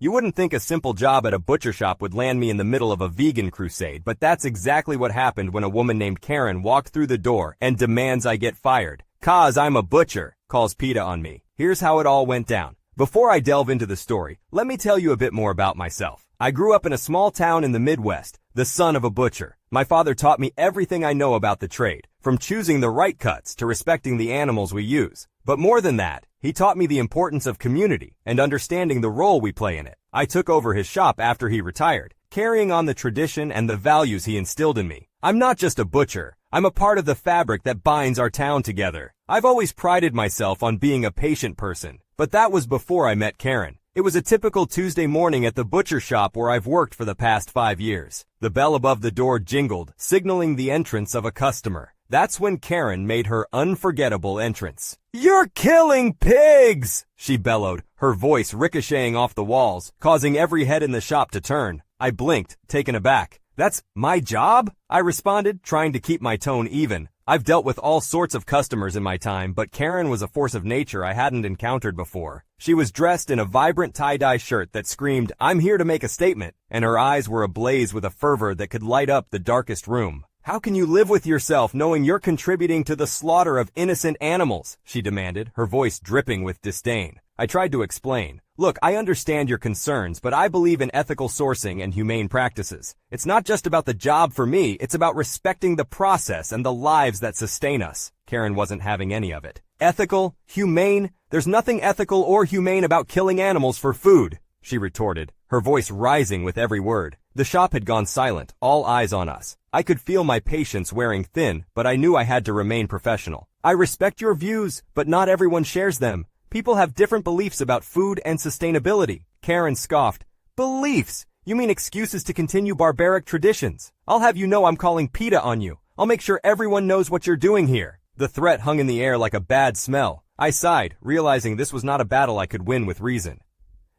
You wouldn't think a simple job at a butcher shop would land me in the middle of a vegan crusade, but that's exactly what happened when a woman named Karen walked through the door and demands I get fired. "'Cause I'm a butcher," calls PETA on me. Here's how it all went down. Before I delve into the story, let me tell you a bit more about myself. I grew up in a small town in the Midwest, the son of a butcher. My father taught me everything I know about the trade, from choosing the right cuts to respecting the animals we use. But more than that, he taught me the importance of community and understanding the role we play in it. I took over his shop after he retired, carrying on the tradition and the values he instilled in me. I'm not just a butcher. I'm a part of the fabric that binds our town together. I've always prided myself on being a patient person, but that was before I met Karen. It was a typical Tuesday morning at the butcher shop where I've worked for the past 5 years. The bell above the door jingled, signaling the entrance of a customer. That's when Karen made her unforgettable entrance. "You're killing pigs!" she bellowed, her voice ricocheting off the walls, causing every head in the shop to turn. I blinked, taken aback. "That's my job?" I responded, trying to keep my tone even. I've dealt with all sorts of customers in my time, but Karen was a force of nature I hadn't encountered before. She was dressed in a vibrant tie-dye shirt that screamed, "I'm here to make a statement," and her eyes were ablaze with a fervor that could light up the darkest room. "How can you live with yourself knowing you're contributing to the slaughter of innocent animals?" she demanded, her voice dripping with disdain. I tried to explain. "Look, I understand your concerns, but I believe in ethical sourcing and humane practices. It's not just about the job for me, it's about respecting the process and the lives that sustain us." Karen wasn't having any of it. "Ethical? Humane? There's nothing ethical or humane about killing animals for food," she retorted, her voice rising with every word. The shop had gone silent, all eyes on us. I could feel my patience wearing thin, but I knew I had to remain professional. "I respect your views, but not everyone shares them. People have different beliefs about food and sustainability." Karen scoffed. "Beliefs? You mean excuses to continue barbaric traditions? I'll have you know I'm calling PETA on you. I'll make sure everyone knows what you're doing here." The threat hung in the air like a bad smell. I sighed, realizing this was not a battle I could win with reason.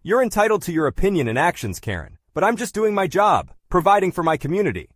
"You're entitled to your opinion and actions, Karen, but I'm just doing my job, providing for my community."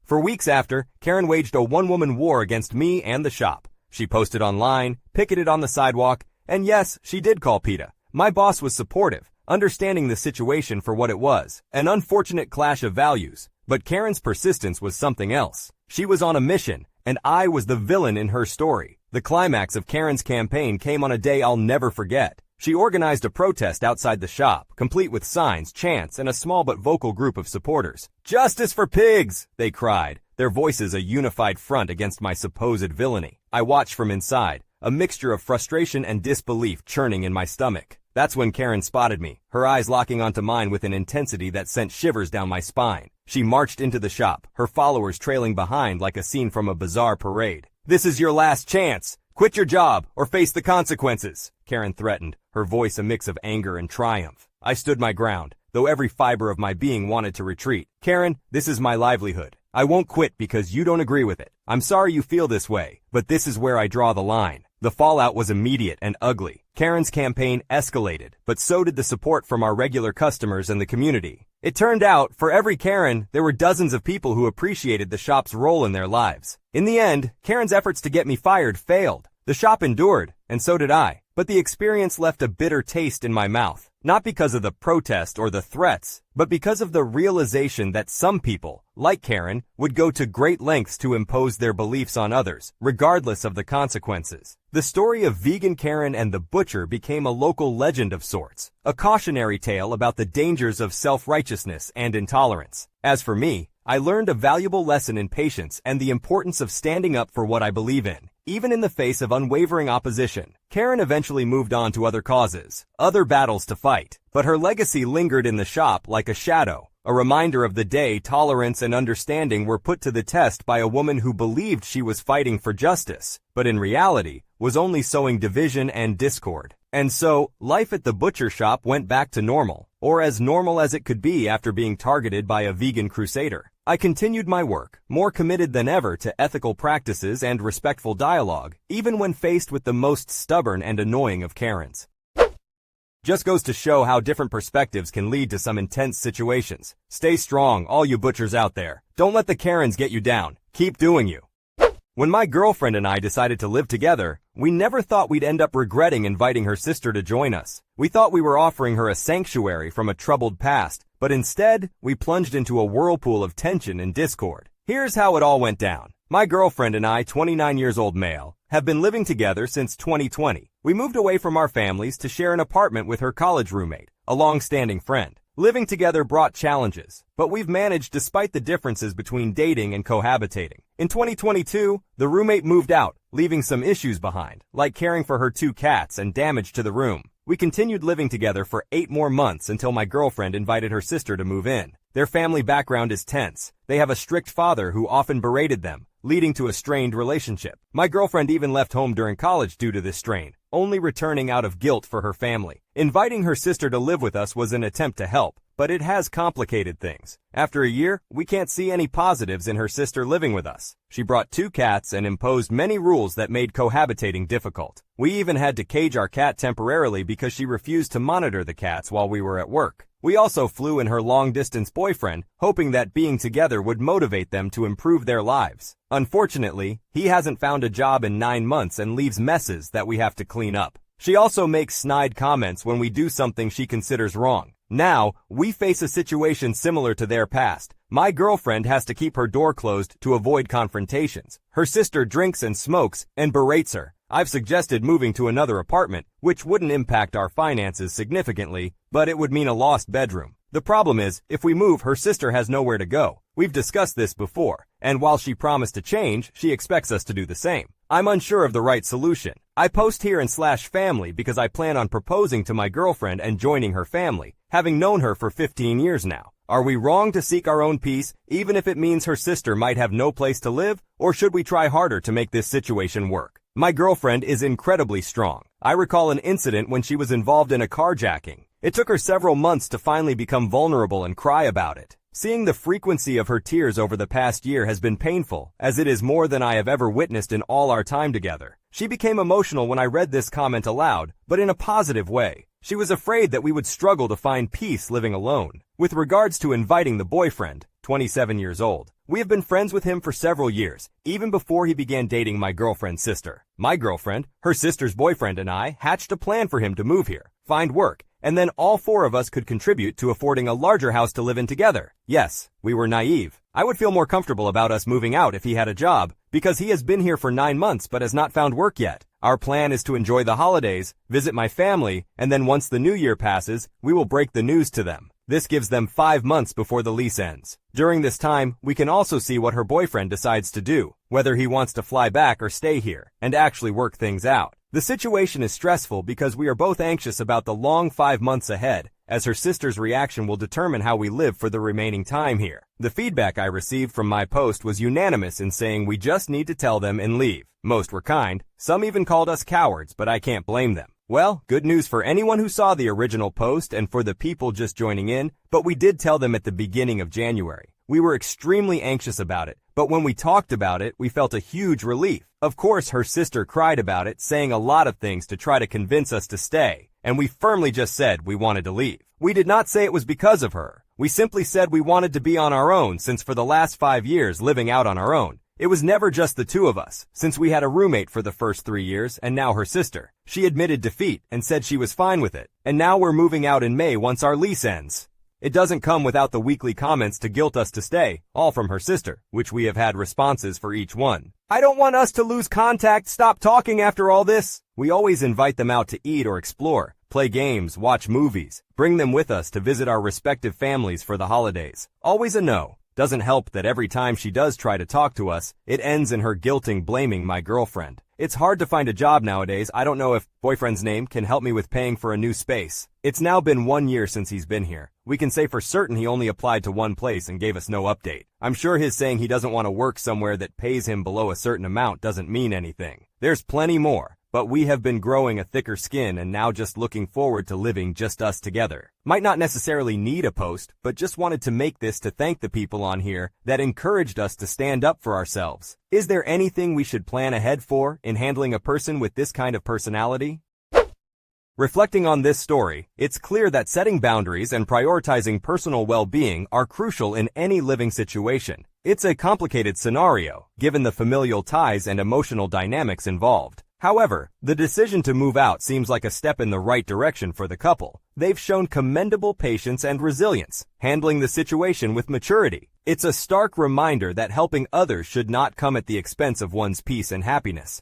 For weeks after, Karen waged a one-woman war against me and the shop. She posted online, picketed on the sidewalk, and yes, she did call PETA. My boss was supportive, understanding the situation for what it was, an unfortunate clash of values. But Karen's persistence was something else. She was on a mission, and I was the villain in her story. The climax of Karen's campaign came on a day I'll never forget. She organized a protest outside the shop, complete with signs, chants, and a small but vocal group of supporters. "Justice for pigs!" they cried, their voices a unified front against my supposed villainy. I watched from inside, a mixture of frustration and disbelief churning in my stomach. That's when Karen spotted me, her eyes locking onto mine with an intensity that sent shivers down my spine. She marched into the shop, her followers trailing behind like a scene from a bizarre parade. "This is your last chance! Quit your job or face the consequences," Karen threatened, her voice a mix of anger and triumph. I stood my ground, though every fiber of my being wanted to retreat. "Karen, this is my livelihood. I won't quit because you don't agree with it. I'm sorry you feel this way, but this is where I draw the line." The fallout was immediate and ugly. Karen's campaign escalated, but so did the support from our regular customers and the community. It turned out, for every Karen, there were dozens of people who appreciated the shop's role in their lives. In the end, Karen's efforts to get me fired failed. The shop endured, and so did I. But the experience left a bitter taste in my mouth, not because of the protest or the threats, but because of the realization that some people, like Karen, would go to great lengths to impose their beliefs on others, regardless of the consequences. The story of Vegan Karen and the butcher became a local legend of sorts, a cautionary tale about the dangers of self-righteousness and intolerance. As for me, I learned a valuable lesson in patience and the importance of standing up for what I believe in, even in the face of unwavering opposition. Karen eventually moved on to other causes, other battles to fight, but her legacy lingered in the shop like a shadow, a reminder of the day tolerance and understanding were put to the test by a woman who believed she was fighting for justice, but in reality, was only sowing division and discord. And so, life at the butcher shop went back to normal, or as normal as it could be after being targeted by a vegan crusader. I continued my work, more committed than ever to ethical practices and respectful dialogue, even when faced with the most stubborn and annoying of Karens. Just goes to show how different perspectives can lead to some intense situations. Stay strong, all you butchers out there. Don't let the Karens get you down. Keep doing you. When my girlfriend and I decided to live together, we never thought we'd end up regretting inviting her sister to join us. We thought we were offering her a sanctuary from a troubled past, but instead, we plunged into a whirlpool of tension and discord. Here's how it all went down. My girlfriend and I, 29 years old male, have been living together since 2020. We moved away from our families to share an apartment with her college roommate, a long-standing friend. Living together brought challenges, but we've managed despite the differences between dating and cohabitating. In 2022, the roommate moved out, leaving some issues behind, like caring for her 2 cats and damage to the room. We continued living together for 8 more months until my girlfriend invited her sister to move in. Their family background is tense. They have a strict father who often berated them, leading to a strained relationship. My girlfriend even left home during college due to this strain, only returning out of guilt for her family. Inviting her sister to live with us was an attempt to help, but it has complicated things. After a year, we can't see any positives in her sister living with us. She brought 2 cats and imposed many rules that made cohabitating difficult. We even had to cage our cat temporarily because she refused to monitor the cats while we were at work. We also flew in her long-distance boyfriend, hoping that being together would motivate them to improve their lives. Unfortunately, he hasn't found a job in 9 months and leaves messes that we have to clean up. She also makes snide comments when we do something she considers wrong. Now, we face a situation similar to their past. My girlfriend has to keep her door closed to avoid confrontations. Her sister drinks and smokes and berates her. I've suggested moving to another apartment, which wouldn't impact our finances significantly, but it would mean a lost bedroom. The problem is, if we move, her sister has nowhere to go. We've discussed this before, and while she promised to change, she expects us to do the same. I'm unsure of the right solution. I post here in /family because I plan on proposing to my girlfriend and joining her family, having known her for 15 years now. Are we wrong to seek our own peace, even if it means her sister might have no place to live, or should we try harder to make this situation work? My girlfriend is incredibly strong. I recall an incident when she was involved in a carjacking. It took her several months to finally become vulnerable and cry about it. Seeing the frequency of her tears over the past year has been painful, as it is more than I have ever witnessed in all our time together. She became emotional when I read this comment aloud, but in a positive way. She was afraid that we would struggle to find peace living alone. With regards to inviting the boyfriend, 27 years old, we have been friends with him for several years, even before he began dating my girlfriend's sister. My girlfriend, her sister's boyfriend, and I hatched a plan for him to move here, find work, and then all 4 of us could contribute to affording a larger house to live in together. Yes, we were naive. I would feel more comfortable about us moving out if he had a job, because he has been here for 9 months but has not found work yet. Our plan is to enjoy the holidays, visit my family, and then once the new year passes, we will break the news to them. This gives them 5 months before the lease ends. During this time, we can also see what her boyfriend decides to do, whether he wants to fly back or stay here, and actually work things out. The situation is stressful because we are both anxious about the long 5 months ahead, as her sister's reaction will determine how we live for the remaining time here. The feedback I received from my post was unanimous in saying we just need to tell them and leave. Most were kind, some even called us cowards, but I can't blame them. Well, good news for anyone who saw the original post and for the people just joining in, but we did tell them at the beginning of January. We were extremely anxious about it, but when we talked about it, we felt a huge relief. Of course, her sister cried about it, saying a lot of things to try to convince us to stay, and we firmly just said we wanted to leave. We did not say it was because of her. We simply said we wanted to be on our own since for the last 5 years living out on our own. It was never just the 2 of us, since we had a roommate for the first 3 years and now her sister. She admitted defeat and said she was fine with it, and now we're moving out in May once our lease ends. It doesn't come without the weekly comments to guilt us to stay, all from her sister, which we have had responses for each one. I don't want us to lose contact, stop talking after all this. We always invite them out to eat or explore, play games, watch movies, bring them with us to visit our respective families for the holidays. Always a no. Doesn't help that every time she does try to talk to us, it ends in her guilting blaming my girlfriend. It's hard to find a job nowadays. I don't know if boyfriend's name can help me with paying for a new space. It's now been 1 year since he's been here. We can say for certain he only applied to one place and gave us no update. I'm sure his saying he doesn't want to work somewhere that pays him below a certain amount doesn't mean anything. There's plenty more, but we have been growing a thicker skin and now just looking forward to living just us together. Might not necessarily need a post, but just wanted to make this to thank the people on here that encouraged us to stand up for ourselves. Is there anything we should plan ahead for in handling a person with this kind of personality? Reflecting on this story, it's clear that setting boundaries and prioritizing personal well-being are crucial in any living situation. It's a complicated scenario, given the familial ties and emotional dynamics involved. However, the decision to move out seems like a step in the right direction for the couple. They've shown commendable patience and resilience, handling the situation with maturity. It's a stark reminder that helping others should not come at the expense of one's peace and happiness.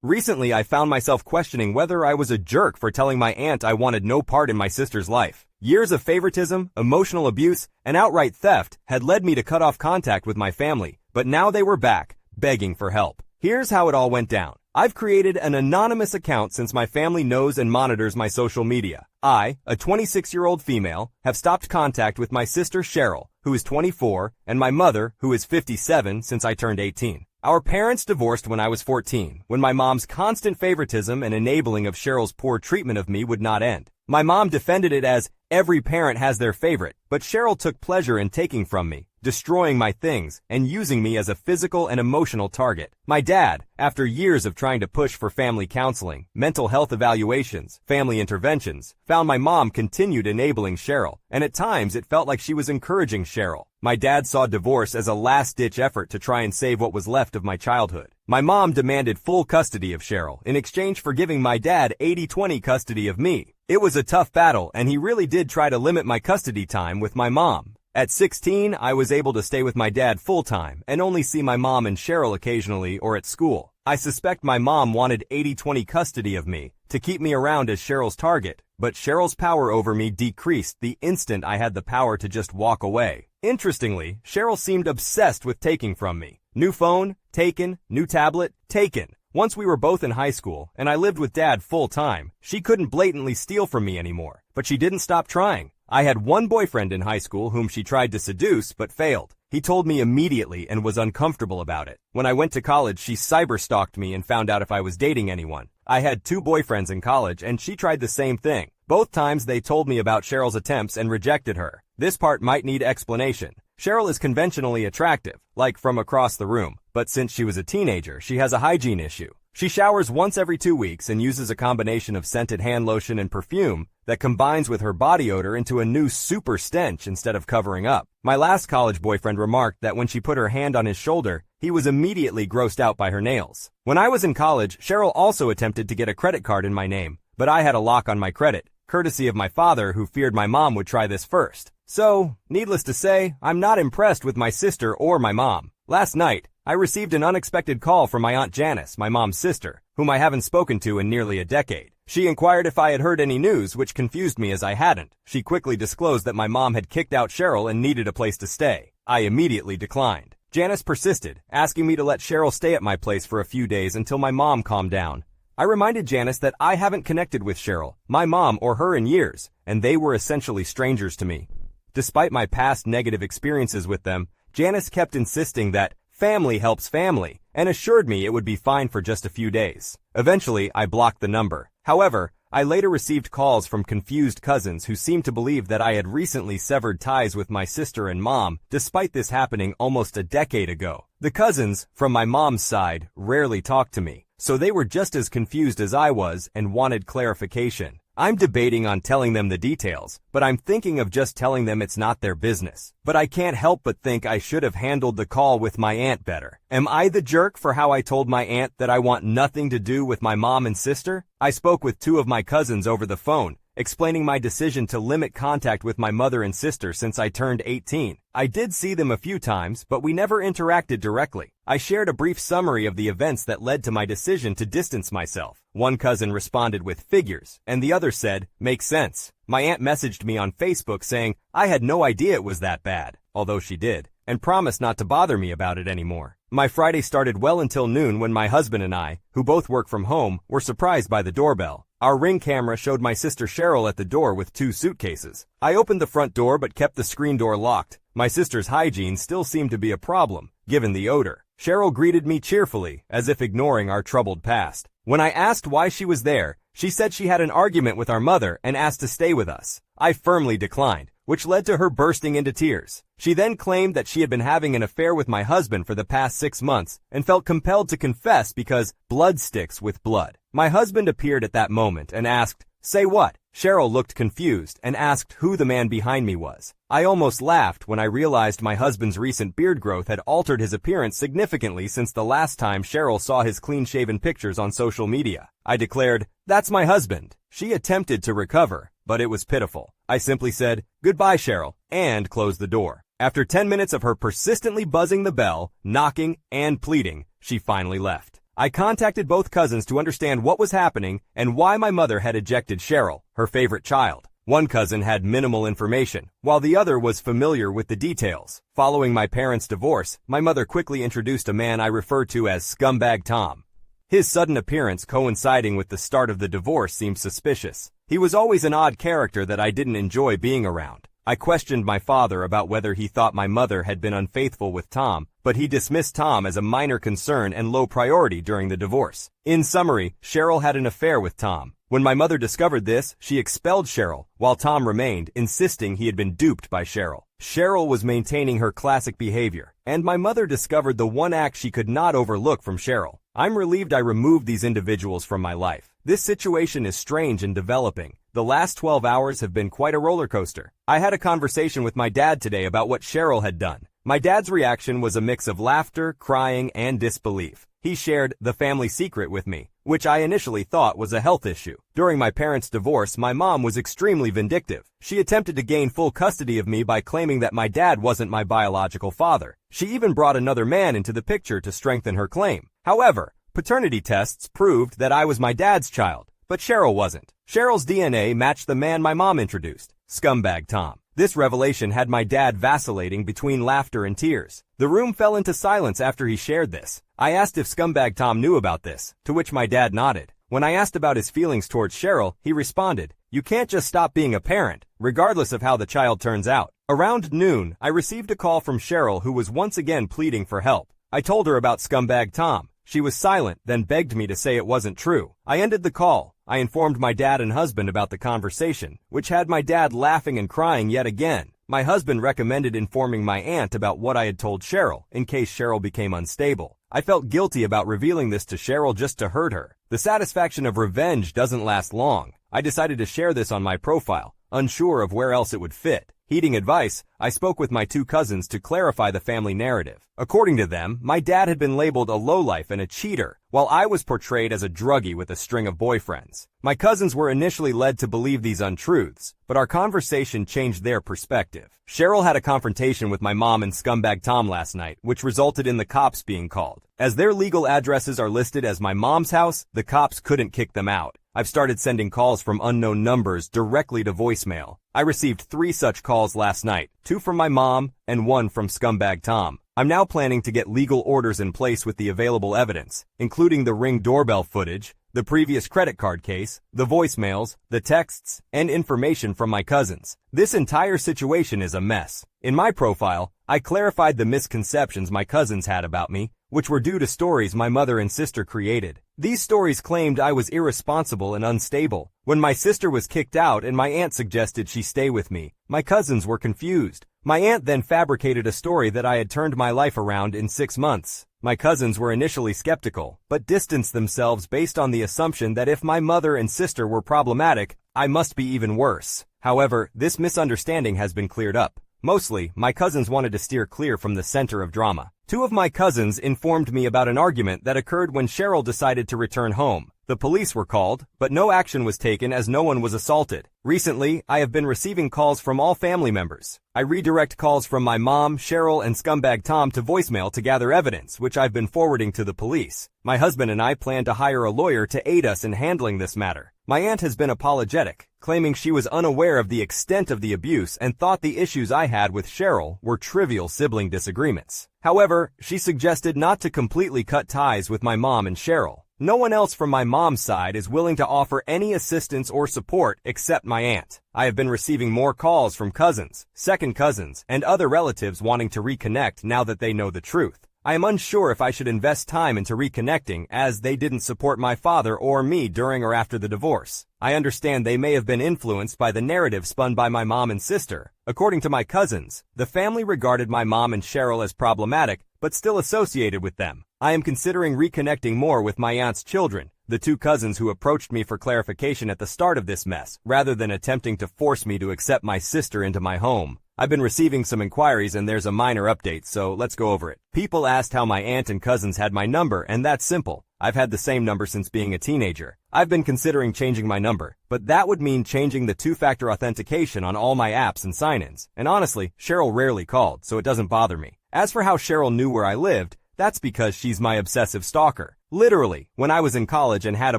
Recently, I found myself questioning whether I was a jerk for telling my aunt I wanted no part in my sister's life. Years of favoritism, emotional abuse, and outright theft had led me to cut off contact with my family, but now they were back, begging for help. Here's how it all went down. I've created an anonymous account since my family knows and monitors my social media. I, a 26-year-old female, have stopped contact with my sister Cheryl, who is 24, and my mother, who is 57, since I turned 18. Our parents divorced when I was 14, when my mom's constant favoritism and enabling of Cheryl's poor treatment of me would not end. My mom defended it as, every parent has their favorite, but Cheryl took pleasure in taking from me, destroying my things, and using me as a physical and emotional target. My dad, after years of trying to push for family counseling, mental health evaluations, family interventions, found my mom continued enabling Cheryl, and at times it felt like she was encouraging Cheryl. My dad saw divorce as a last-ditch effort to try and save what was left of my childhood. My mom demanded full custody of Cheryl in exchange for giving my dad 80-20 custody of me. It was a tough battle, and he really did try to limit my custody time with my mom. At 16, I was able to stay with my dad full-time and only see my mom and Cheryl occasionally or at school. I suspect my mom wanted 80-20 custody of me to keep me around as Cheryl's target, but Cheryl's power over me decreased the instant I had the power to just walk away. Interestingly, Cheryl seemed obsessed with taking from me. New phone, taken. New tablet, taken. Once we were both in high school, and I lived with Dad full-time, she couldn't blatantly steal from me anymore, but she didn't stop trying. I had one boyfriend in high school whom she tried to seduce but failed. He told me immediately and was uncomfortable about it. When I went to college, she cyber-stalked me and found out if I was dating anyone. I had 2 boyfriends in college, and she tried the same thing. Both times they told me about Cheryl's attempts and rejected her. This part might need explanation. Cheryl is conventionally attractive, like from across the room, but since she was a teenager, she has a hygiene issue. She showers once every 2 weeks and uses a combination of scented hand lotion and perfume that combines with her body odor into a new super stench instead of covering up. My last college boyfriend remarked that when she put her hand on his shoulder, he was immediately grossed out by her nails. When I was in college, Cheryl also attempted to get a credit card in my name, but I had a lock on my credit, courtesy of my father who feared my mom would try this first. So, needless to say, I'm not impressed with my sister or my mom. Last night, I received an unexpected call from my Aunt Janice, my mom's sister, whom I haven't spoken to in nearly a decade. She inquired if I had heard any news, which confused me as I hadn't. She quickly disclosed that my mom had kicked out Cheryl and needed a place to stay. I immediately declined. Janice persisted, asking me to let Cheryl stay at my place for a few days until my mom calmed down. I reminded Janice that I haven't connected with Cheryl, my mom, or her in years, and they were essentially strangers to me. Despite my past negative experiences with them, Janice kept insisting that family helps family, and assured me it would be fine for just a few days. Eventually, I blocked the number. However, I later received calls from confused cousins who seemed to believe that I had recently severed ties with my sister and mom, despite this happening almost a decade ago. The cousins, from my mom's side, rarely talked to me, so they were just as confused as I was and wanted clarification. I'm debating on telling them the details, but I'm thinking of just telling them it's not their business. But I can't help but think I should have handled the call with my aunt better. Am I the jerk for how I told my aunt that I want nothing to do with my mom and sister? I spoke with 2 of my cousins over the phone, explaining my decision to limit contact with my mother and sister since I turned 18. I did see them a few times, but we never interacted directly. I shared a brief summary of the events that led to my decision to distance myself. One cousin responded with figures, and the other said, "Makes sense." My aunt messaged me on Facebook saying, I had no idea it was that bad, although she did, and promised not to bother me about it anymore. My Friday started well until noon when my husband and I, who both work from home, were surprised by the doorbell. Our Ring camera showed my sister Cheryl at the door with 2 suitcases. I opened the front door but kept the screen door locked. My sister's hygiene still seemed to be a problem, given the odor. Cheryl greeted me cheerfully, as if ignoring our troubled past. When I asked why she was there, she said she had an argument with our mother and asked to stay with us. I firmly declined, which led to her bursting into tears. She then claimed that she had been having an affair with my husband for the past 6 months and felt compelled to confess because blood sticks with blood. My husband appeared at that moment and asked, Say what? Cheryl looked confused and asked who the man behind me was. I almost laughed when I realized my husband's recent beard growth had altered his appearance significantly since the last time Cheryl saw his clean-shaven pictures on social media. I declared, "That's my husband." She attempted to recover, but it was pitiful. I simply said, "Goodbye, Cheryl," and closed the door. After 10 minutes of her persistently buzzing the bell, knocking, and pleading, she finally left. I contacted both cousins to understand what was happening and why my mother had ejected Cheryl, her favorite child. One cousin had minimal information, while the other was familiar with the details. Following my parents' divorce, my mother quickly introduced a man I refer to as Scumbag Tom. His sudden appearance coinciding with the start of the divorce seemed suspicious. He was always an odd character that I didn't enjoy being around. I questioned my father about whether he thought my mother had been unfaithful with Tom, but he dismissed Tom as a minor concern and low priority during the divorce. In summary, Cheryl had an affair with Tom. When my mother discovered this, she expelled Cheryl, while Tom remained, insisting he had been duped by Cheryl. Cheryl was maintaining her classic behavior, and my mother discovered the one act she could not overlook from Cheryl. I'm relieved I removed these individuals from my life. This situation is strange and developing. The last 12 hours have been quite a roller coaster. I had a conversation with my dad today about what Cheryl had done. My dad's reaction was a mix of laughter, crying, and disbelief. He shared the family secret with me, which I initially thought was a health issue. During my parents' divorce, my mom was extremely vindictive. She attempted to gain full custody of me by claiming that my dad wasn't my biological father. She even brought another man into the picture to strengthen her claim. However, paternity tests proved that I was my dad's child, but Cheryl wasn't. Cheryl's DNA matched the man my mom introduced, Scumbag Tom. This revelation had my dad vacillating between laughter and tears. The room fell into silence after he shared this. I asked if Scumbag Tom knew about this, to which my dad nodded. When I asked about his feelings towards Cheryl, he responded, "You can't just stop being a parent, regardless of how the child turns out." Around noon, I received a call from Cheryl, who was once again pleading for help. I told her about Scumbag Tom. She was silent, then begged me to say it wasn't true. I ended the call. I informed my dad and husband about the conversation, which had my dad laughing and crying yet again. My husband recommended informing my aunt about what I had told Cheryl, in case Cheryl became unstable. I felt guilty about revealing this to Cheryl just to hurt her. The satisfaction of revenge doesn't last long. I decided to share this on my profile, unsure of where else it would fit. Heeding advice, I spoke with my two cousins to clarify the family narrative. According to them, my dad had been labeled a lowlife and a cheater, while I was portrayed as a druggie with a string of boyfriends. My cousins were initially led to believe these untruths, but our conversation changed their perspective. Cheryl had a confrontation with my mom and Scumbag Tom last night, which resulted in the cops being called. As their legal addresses are listed as my mom's house, the cops couldn't kick them out. I've started sending calls from unknown numbers directly to voicemail. I received 3 such calls last night, 2 from my mom and 1 from Scumbag Tom. I'm now planning to get legal orders in place with the available evidence, including the Ring doorbell footage, the previous credit card case, the voicemails, the texts, and information from my cousins. This entire situation is a mess. In my profile, I clarified the misconceptions my cousins had about me, which were due to stories my mother and sister created. These stories claimed I was irresponsible and unstable. When my sister was kicked out and my aunt suggested she stay with me, my cousins were confused. My aunt then fabricated a story that I had turned my life around in 6 months. My cousins were initially skeptical, but distanced themselves based on the assumption that if my mother and sister were problematic, I must be even worse. However, this misunderstanding has been cleared up. Mostly, my cousins wanted to steer clear from the center of drama. 2 of my cousins informed me about an argument that occurred when Cheryl decided to return home. The police were called, but no action was taken as no one was assaulted. Recently, I have been receiving calls from all family members. I redirect calls from my mom, Cheryl, and Scumbag Tom to voicemail to gather evidence, which I've been forwarding to the police. My husband and I plan to hire a lawyer to aid us in handling this matter. My aunt has been apologetic, claiming she was unaware of the extent of the abuse and thought the issues I had with Cheryl were trivial sibling disagreements. However, she suggested not to completely cut ties with my mom and Cheryl. No one else from my mom's side is willing to offer any assistance or support except my aunt. I have been receiving more calls from cousins, second cousins, and other relatives wanting to reconnect now that they know the truth. I am unsure if I should invest time into reconnecting, as they didn't support my father or me during or after the divorce. I understand they may have been influenced by the narrative spun by my mom and sister. According to my cousins, the family regarded my mom and Cheryl as problematic, but still associated with them. I am considering reconnecting more with my aunt's children, the two cousins who approached me for clarification at the start of this mess, rather than attempting to force me to accept my sister into my home. I've been receiving some inquiries and there's a minor update, so let's go over it. People asked how my aunt and cousins had my number, and that's simple. I've had the same number since being a teenager. I've been considering changing my number, but that would mean changing the two-factor authentication on all my apps and sign-ins. And honestly, Cheryl rarely called, so it doesn't bother me. As for how Cheryl knew where I lived, that's because she's my obsessive stalker. Literally, when I was in college and had a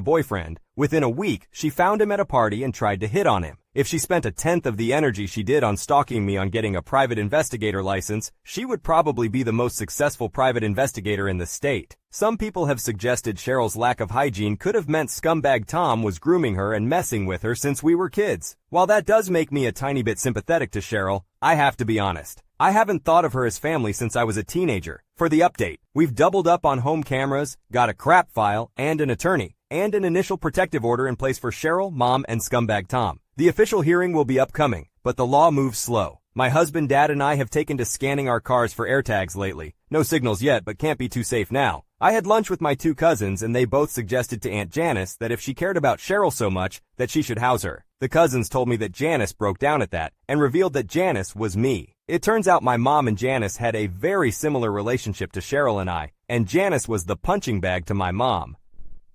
boyfriend, within a week, she found him at a party and tried to hit on him. If she spent a tenth of the energy she did on stalking me on getting a private investigator license, she would probably be the most successful private investigator in the state. Some people have suggested Cheryl's lack of hygiene could have meant scumbag Tom was grooming her and messing with her since we were kids. While that does make me a tiny bit sympathetic to Cheryl, I have to be honest. I haven't thought of her as family since I was a teenager. For the update, we've doubled up on home cameras, got a crap file, and an attorney, and an initial protective order in place for Cheryl, Mom, and scumbag Tom. The official hearing will be upcoming, but the law moves slow. My husband, Dad, and I have taken to scanning our cars for AirTags lately. No signals yet, but can't be too safe now. I had lunch with my two cousins, and they both suggested to Aunt Janice that if she cared about Cheryl so much, that she should house her. The cousins told me that Janice broke down at that, and revealed that Janice was me. It turns out my mom and Janice had a very similar relationship to Cheryl and I, and Janice was the punching bag to my mom.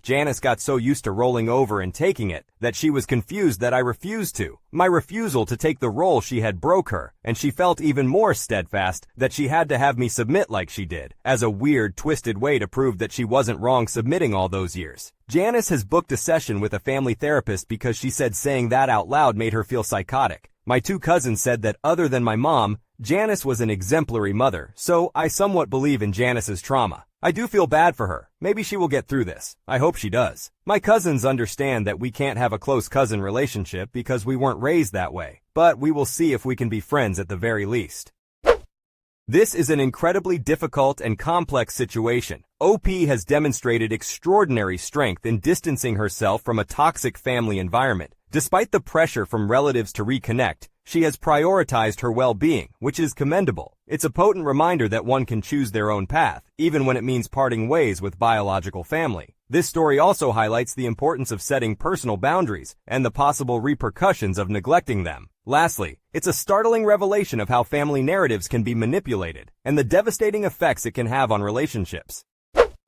Janice got so used to rolling over and taking it that she was confused that I refused to. My refusal to take the role she had broke her, and she felt even more steadfast that she had to have me submit like she did, as a weird, twisted way to prove that she wasn't wrong submitting all those years. Janice has booked a session with a family therapist because she said saying that out loud made her feel psychotic. My two cousins said that other than my mom, Janice was an exemplary mother, so I somewhat believe in Janice's trauma. I do feel bad for her. Maybe she will get through this. I hope she does. My cousins understand that we can't have a close cousin relationship because we weren't raised that way, but we will see if we can be friends at the very least. This is an incredibly difficult and complex situation. OP has demonstrated extraordinary strength in distancing herself from a toxic family environment. Despite the pressure from relatives to reconnect, she has prioritized her well-being, which is commendable. It's a potent reminder that one can choose their own path, even when it means parting ways with biological family. This story also highlights the importance of setting personal boundaries and the possible repercussions of neglecting them. Lastly, it's a startling revelation of how family narratives can be manipulated and the devastating effects it can have on relationships.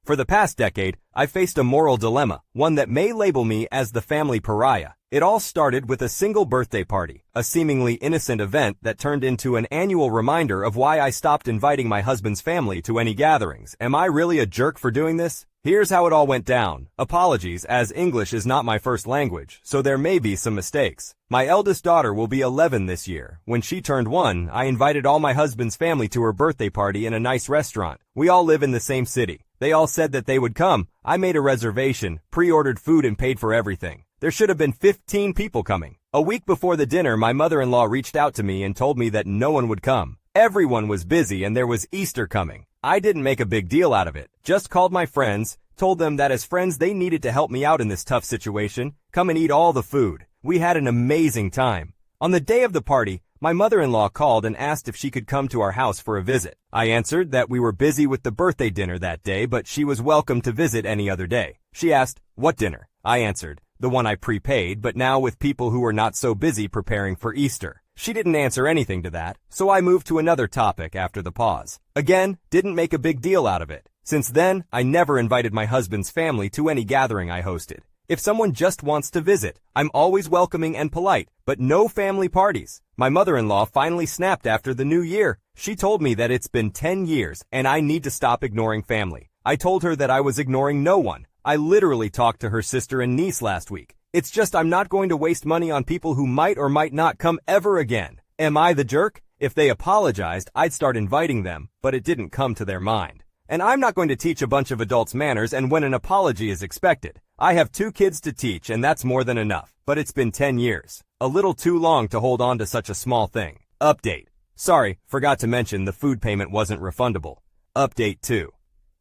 For the past decade, I've faced a moral dilemma, one that may label me as the family pariah. It all started with a single birthday party, a seemingly innocent event that turned into an annual reminder of why I stopped inviting my husband's family to any gatherings. Am I really a jerk for doing this? Here's how it all went down. Apologies, as English is not my first language, so there may be some mistakes. My eldest daughter will be 11 this year. When she turned 1, I invited all my husband's family to her birthday party in a nice restaurant. We all live in the same city. They all said that they would come. I made a reservation, pre-ordered food, and paid for everything. There should have been 15 people coming. A week before the dinner, my mother-in-law reached out to me and told me that no one would come. Everyone was busy and there was Easter coming. I didn't make a big deal out of it. Just called my friends, told them that as friends they needed to help me out in this tough situation, come and eat all the food. We had an amazing time. On the day of the party, my mother-in-law called and asked if she could come to our house for a visit. I answered that we were busy with the birthday dinner that day, but she was welcome to visit any other day. She asked, "What dinner?" I answered, "The one I prepaid, but now with people who were not so busy preparing for Easter." She didn't answer anything to that, so I moved to another topic after the pause. Again, didn't make a big deal out of it. Since then, I never invited my husband's family to any gathering I hosted. If someone just wants to visit, I'm always welcoming and polite, but no family parties. My mother-in-law finally snapped after the new year. She told me that it's been 10 years and I need to stop ignoring family. I told her that I was ignoring no one. I literally talked to her sister and niece last week. It's just I'm not going to waste money on people who might or might not come ever again. Am I the jerk? If they apologized, I'd start inviting them, but it didn't come to their mind. And I'm not going to teach a bunch of adults manners and when an apology is expected. I have 2 kids to teach and that's more than enough, but it's been 10 years. A little too long to hold on to such a small thing. Update. Sorry, forgot to mention the food payment wasn't refundable. Update 2.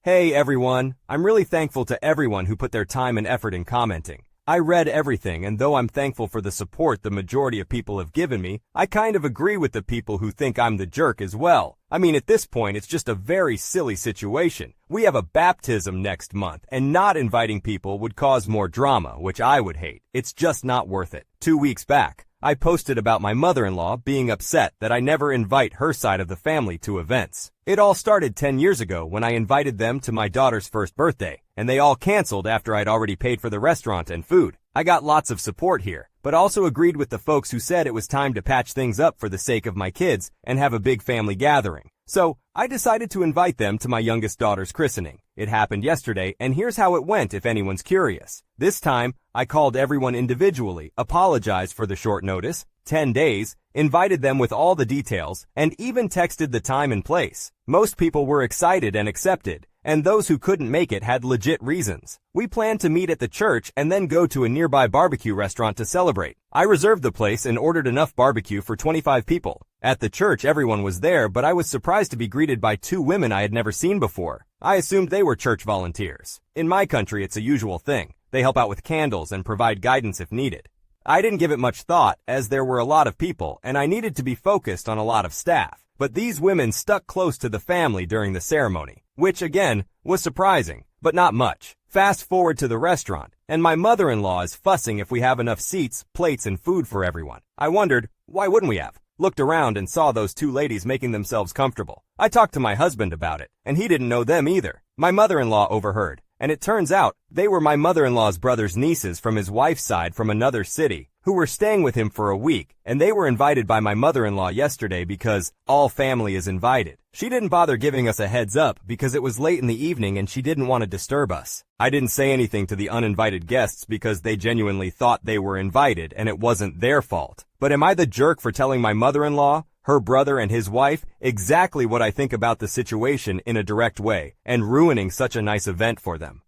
Hey everyone, I'm really thankful to everyone who put their time and effort in commenting. I read everything, and though I'm thankful for the support the majority of people have given me, I kind of agree with the people who think I'm the jerk as well. I mean, at this point, it's just a very silly situation. We have a baptism next month, and not inviting people would cause more drama, which I would hate. It's just not worth it. 2 weeks back, I posted about my mother-in-law being upset that I never invite her side of the family to events. It all started 10 years ago when I invited them to my daughter's first birthday, and they all canceled after I'd already paid for the restaurant and food. I got lots of support here, but also agreed with the folks who said it was time to patch things up for the sake of my kids and have a big family gathering. So, I decided to invite them to my youngest daughter's christening. It happened yesterday, and here's how it went if anyone's curious. This time, I called everyone individually, apologized for the short notice, 10 days, invited them with all the details, and even texted the time and place. Most people were excited and accepted, and those who couldn't make it had legit reasons. We planned to meet at the church and then go to a nearby barbecue restaurant to celebrate. I reserved the place and ordered enough barbecue for 25 people. At the church, everyone was there, but I was surprised to be greeted by 2 women I had never seen before. I assumed they were church volunteers. In my country, it's a usual thing. They help out with candles and provide guidance if needed. I didn't give it much thought, as there were a lot of people, and I needed to be focused on a lot of staff. But these women stuck close to the family during the ceremony, which, again, was surprising, but not much. Fast forward to the restaurant, and my mother-in-law is fussing if we have enough seats, plates, and food for everyone. I wondered, why wouldn't we have? Looked around and saw those 2 ladies making themselves comfortable. I talked to my husband about it, and he didn't know them either. My mother-in-law overheard, and it turns out they were my mother-in-law's brother's nieces from his wife's side from another city, who were staying with him for a week, and they were invited by my mother-in-law yesterday because all family is invited. She didn't bother giving us a heads up because it was late in the evening and she didn't want to disturb us. I didn't say anything to the uninvited guests because they genuinely thought they were invited and it wasn't their fault. But am I the jerk for telling my mother-in-law, her brother and his wife, exactly what I think about the situation in a direct way, and ruining such a nice event for them?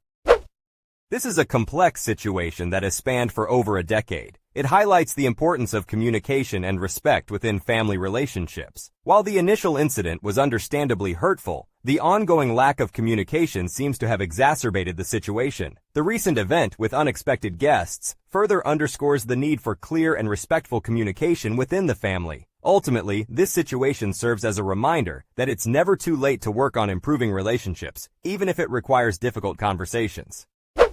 This is a complex situation that has spanned for over a decade. It highlights the importance of communication and respect within family relationships. While the initial incident was understandably hurtful, the ongoing lack of communication seems to have exacerbated the situation. The recent event with unexpected guests further underscores the need for clear and respectful communication within the family. Ultimately, this situation serves as a reminder that it's never too late to work on improving relationships, even if it requires difficult conversations.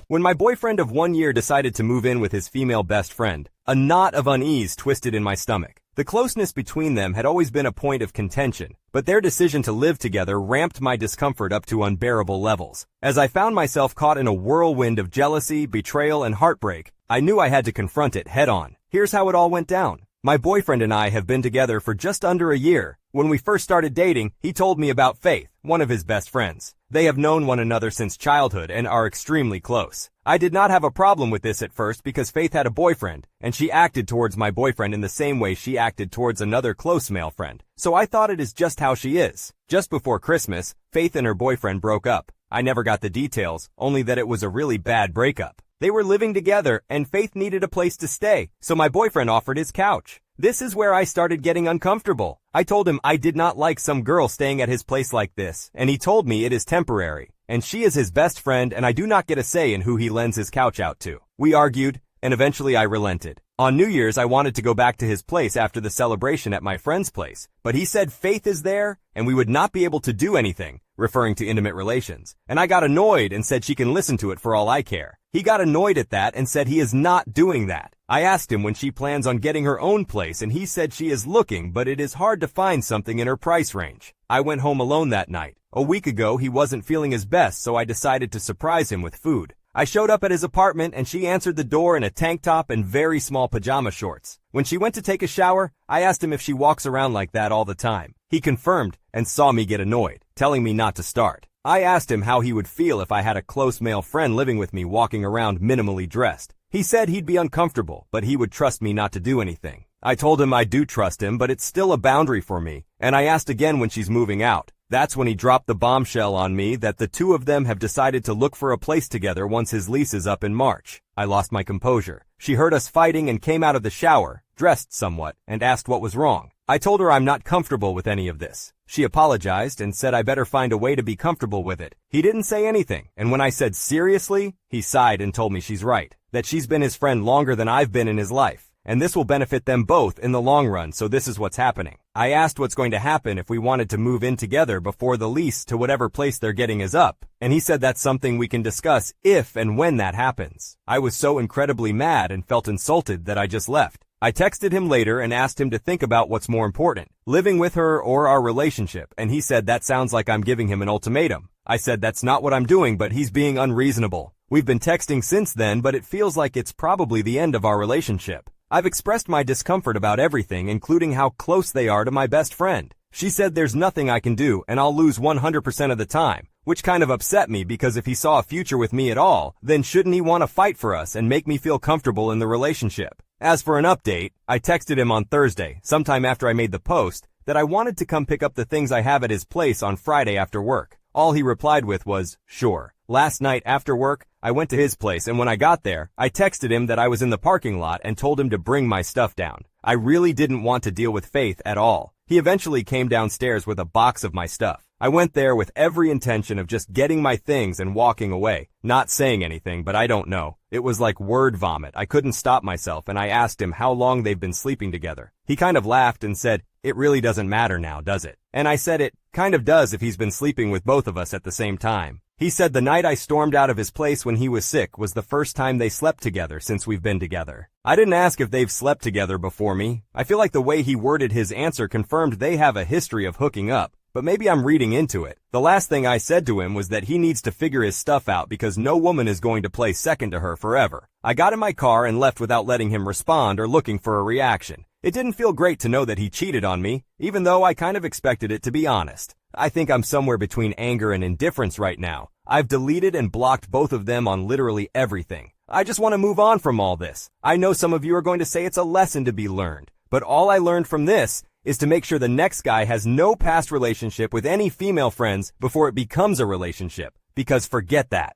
When my boyfriend of 1 year decided to move in with his female best friend, a knot of unease twisted in my stomach. The closeness between them had always been a point of contention, but their decision to live together ramped my discomfort up to unbearable levels. As I found myself caught in a whirlwind of jealousy, betrayal, and heartbreak, I knew I had to confront it head on. Here's how it all went down. My boyfriend and I have been together for just under a year. When we first started dating, he told me about Faith, one of his best friends. They have known one another since childhood and are extremely close. I did not have a problem with this at first because Faith had a boyfriend, and she acted towards my boyfriend in the same way she acted towards another close male friend. So I thought it is just how she is. Just before Christmas, Faith and her boyfriend broke up. I never got the details, only that it was a really bad breakup. They were living together, and Faith needed a place to stay, so my boyfriend offered his couch. This is where I started getting uncomfortable. I told him I did not like some girl staying at his place like this, and he told me it is temporary, and she is his best friend and I do not get a say in who he lends his couch out to. We argued, and eventually I relented. On New Year's, I wanted to go back to his place after the celebration at my friend's place, but he said Faith is there, and we would not be able to do anything, referring to intimate relations, and I got annoyed and said she can listen to it for all I care. He got annoyed at that and said he is not doing that. I asked him when she plans on getting her own place, and he said she is looking, but it is hard to find something in her price range. I went home alone that night. A week ago, he wasn't feeling his best, so I decided to surprise him with food. I showed up at his apartment, and she answered the door in a tank top and very small pajama shorts. When she went to take a shower, I asked him if she walks around like that all the time. He confirmed and saw me get annoyed, telling me not to start. I asked him how he would feel if I had a close male friend living with me walking around minimally dressed. He said he'd be uncomfortable, but he would trust me not to do anything. I told him I do trust him, but it's still a boundary for me, and I asked again when she's moving out. That's when he dropped the bombshell on me that the two of them have decided to look for a place together once his lease is up in March. I lost my composure. She heard us fighting and came out of the shower, dressed somewhat, and asked what was wrong. I told her I'm not comfortable with any of this. She apologized and said I better find a way to be comfortable with it. He didn't say anything, and when I said seriously, he sighed and told me she's right, that she's been his friend longer than I've been in his life, and this will benefit them both in the long run, so this is what's happening. I asked what's going to happen if we wanted to move in together before the lease to whatever place they're getting is up, and he said that's something we can discuss if and when that happens. I was so incredibly mad and felt insulted that I just left. I texted him later and asked him to think about what's more important, living with her or our relationship, and he said that sounds like I'm giving him an ultimatum. I said that's not what I'm doing, but he's being unreasonable. We've been texting since then, but it feels like it's probably the end of our relationship. I've expressed my discomfort about everything, including how close they are to my best friend. She said there's nothing I can do and I'll lose 100% of the time, which kind of upset me because if he saw a future with me at all, then shouldn't he want to fight for us and make me feel comfortable in the relationship? As for an update, I texted him on Thursday, sometime after I made the post, that I wanted to come pick up the things I have at his place on Friday after work. All he replied with was, sure. Last night after work, I went to his place, and when I got there, I texted him that I was in the parking lot and told him to bring my stuff down. I really didn't want to deal with Faith at all. He eventually came downstairs with a box of my stuff. I went there with every intention of just getting my things and walking away, not saying anything, but I don't know. It was like word vomit. I couldn't stop myself, and I asked him how long they've been sleeping together. He kind of laughed and said, it really doesn't matter now, does it? And I said it kind of does if he's been sleeping with both of us at the same time. He said the night I stormed out of his place when he was sick was the first time they slept together since we've been together. I didn't ask if they've slept together before me. I feel like the way he worded his answer confirmed they have a history of hooking up, but maybe I'm reading into it. The last thing I said to him was that he needs to figure his stuff out because no woman is going to play second to her forever. I got in my car and left without letting him respond or looking for a reaction. It didn't feel great to know that he cheated on me, even though I kind of expected it, to be honest. I think I'm somewhere between anger and indifference right now. I've deleted and blocked both of them on literally everything. I just want to move on from all this. I know some of you are going to say it's a lesson to be learned, but all I learned from this is to make sure the next guy has no past relationship with any female friends before it becomes a relationship, because forget that.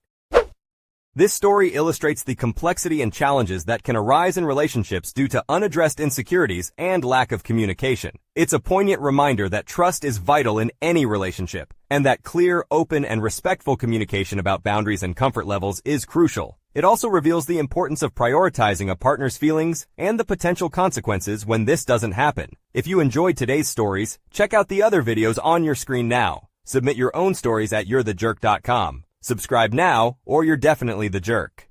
This story illustrates the complexity and challenges that can arise in relationships due to unaddressed insecurities and lack of communication. It's a poignant reminder that trust is vital in any relationship, and that clear, open, and respectful communication about boundaries and comfort levels is crucial. It also reveals the importance of prioritizing a partner's feelings and the potential consequences when this doesn't happen. If you enjoyed today's stories, check out the other videos on your screen now. Submit your own stories at you'rethejerk.com. Subscribe now, or you're definitely the jerk.